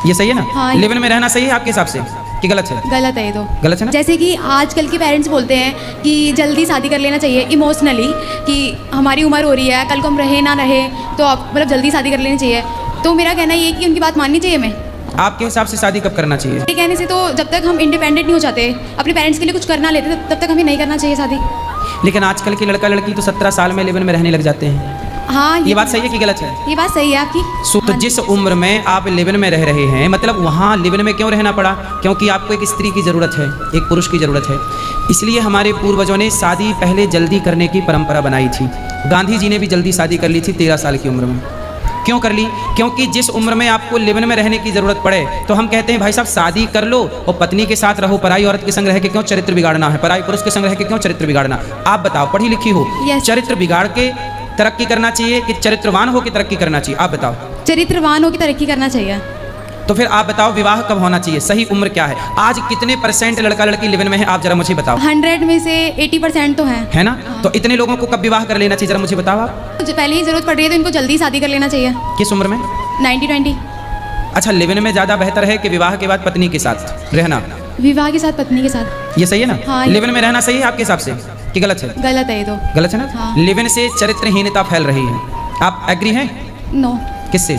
ये सही है ना? हाँ। लिव इन में रहना सही है आपके हिसाब से कि गलत है? गलत है ये तो। गलत है ना? जैसे कि आजकल के पेरेंट्स बोलते हैं कि जल्दी शादी कर लेना चाहिए इमोशनली, कि हमारी उम्र हो रही है, कल को हम रहे ना रहे तो आप मतलब जल्दी शादी कर लेनी चाहिए। तो मेरा कहना ये है कि उनकी बात माननी चाहिए हमें। आपके हिसाब से शादी कब करना चाहिए? ये कहने से तो जब तक हम इंडिपेंडेंट नहीं हो जाते, अपने पेरेंट्स के लिए कुछ करना लेते, तब तक हमें नहीं करना चाहिए शादी। लेकिन आजकल के लड़का लड़की तो 17 साल में लिव इन में रहने लग जाते हैं। हाँ, ये बात सही है कि गलत है? ये बात सही है आपकी। तो जिस उम्र में आप लिव इन में रह रहे हैं, मतलब वहाँ लिव इन में क्यों रहना पड़ा? क्योंकि आपको एक स्त्री की ज़रूरत है, एक पुरुष की ज़रूरत है। इसलिए हमारे पूर्वजों ने शादी पहले जल्दी करने की परंपरा बनाई थी। गांधी जी ने भी जल्दी शादी कर ली थी 13 साल की उम्र में। क्यों कर ली? क्योंकि जिस उम्र में आपको लिव इन में रहने की ज़रूरत पड़े तो हम कहते हैं भाई साहब शादी कर लो और पत्नी के साथ रहो। पराई औरत के संग रह के क्यों चरित्र बिगाड़ना है? पराई पुरुष के संग रह के क्यों चरित्र बिगाड़ना? आप बताओ, पढ़ी लिखी हो, Yes. चरित्र बिगाड़ के तरक्की करना चाहिए कि चरित्रवान हो के तरक्की करना चाहिए? आप बताओ। चरित्रवान हो की तरक्की करना चाहिए। तो फिर आप बताओ विवाह कब होना चाहिए? सही उम्र क्या है? आज कितने % लड़का लड़की लिव इन में है? आप जरा मुझे बताओ। 100 में से 80% तो है ना? तो इतने लोगों को कब विवाह कर लेना चाहिए? जरा मुझे बताओ आप। जो पहले ही जरूरत पड़ रही है तो इनको जल्दी शादी कर लेना चाहिए। किस उम्र में? 90-20। अच्छा, लिव इन में ज़्यादा बेहतर है कि विवाह के बाद पत्नी के साथ रहना? विवाह के साथ पत्नी के साथ। ये सही है ना? हाँ। लिव इन में रहना सही है आपके हिसाब से कि गलत है? गलत है ये तो। गलत है ना? हाँ। लिव इन से चरित्रहीनता फैल रही है। आप एग्री हैं? नो। किससे?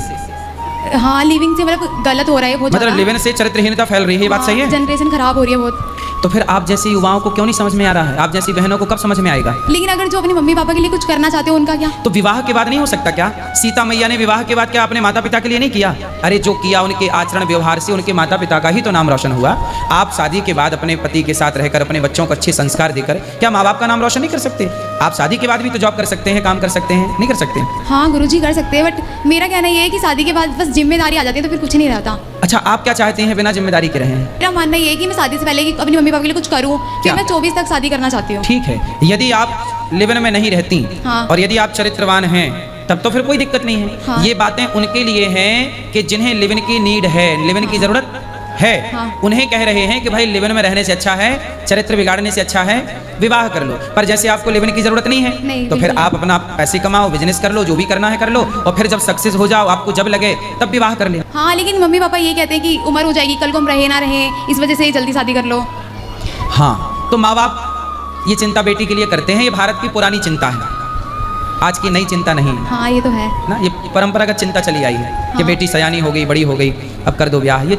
हाँ, लिविंग से मतलब गलत हो रहा है बहुत मतलब ज़्यादा। लिव इन से चरित्रहीनता फैल रही है, ये बात सही है? जनरेशन खराब हो रही है बहुत। तो फिर आप जैसे युवाओं को क्यों नहीं समझ में आ रहा है? आप जैसी बहनों को कब समझ में आएगा? लेकिन अगर जो अपने मम्मी पापा के लिए कुछ करना चाहते हो उनका क्या? तो विवाह के बाद नहीं हो सकता क्या? सीता मैया ने विवाह के बाद क्या अपने माता पिता के लिए नहीं किया? अरे जो किया उनके आचरण व्यवहार से उनके माता पिता का ही तो नाम रोशन हुआ। आप शादी के बाद अपने पति के साथ रहकर अपने बच्चों को अच्छे संस्कार देकर क्या माँ बाप का नाम रोशन नहीं कर सकते? आप शादी के बाद भी तो जॉब कर सकते हैं, काम कर सकते हैं, नहीं कर सकते? हाँ गुरुजी कर सकते हैं, बट मेरा कहना ये है कि शादी के बाद बस जिम्मेदारी आ जाती है तो फिर कुछ नहीं रहता। अच्छा, आप क्या चाहते हैं बिना जिम्मेदारी के रहें? मेरा मानना ये है कि मैं शादी से पहले कि अपनी मम्मी पापा के लिए कुछ करूँ, क्या? फिर मैं 24 तक शादी करना चाहती हूँ। ठीक है, यदि आप लिव इन में नहीं रहती हाँ। और यदि आप चरित्रवान हैं तब तो फिर कोई दिक्कत नहीं है। हाँ। ये बातें उनके लिए हैं कि जिन्हें लिव इन की नीड है, लिव इन की ज़रूरत है। हाँ। उन्हें कह रहे हैं कि भाई लिव इन में रहने से अच्छा है, चरित्र बिगाड़ने से अच्छा है विवाह कर लो। पर जैसे आपको लिव इन की ज़रूरत नहीं है नहीं, तो फिर बिल्कुल आप अपना पैसे कमाओ, बिजनेस कर लो, जो भी करना है कर लो, और फिर जब सक्सेस हो जाओ, आपको जब लगे तब विवाह कर ले। हाँ, लेकिन मम्मी पापा ये कहते हैं कि उम्र हो जाएगी, कल को हम रहे ना रहे, इस वजह से जल्दी शादी कर लो। हाँ, तो माँ बाप ये चिंता बेटी के लिए करते हैं। ये भारत की पुरानी चिंता है, आज की नई चिंता नहीं है हाँ, ये तो है ना। ये परंपरागत चिंता चली आई है कि हाँ। बेटी सयानी हो गई, बड़ी हो गई, अब कर दो ब्याह। ये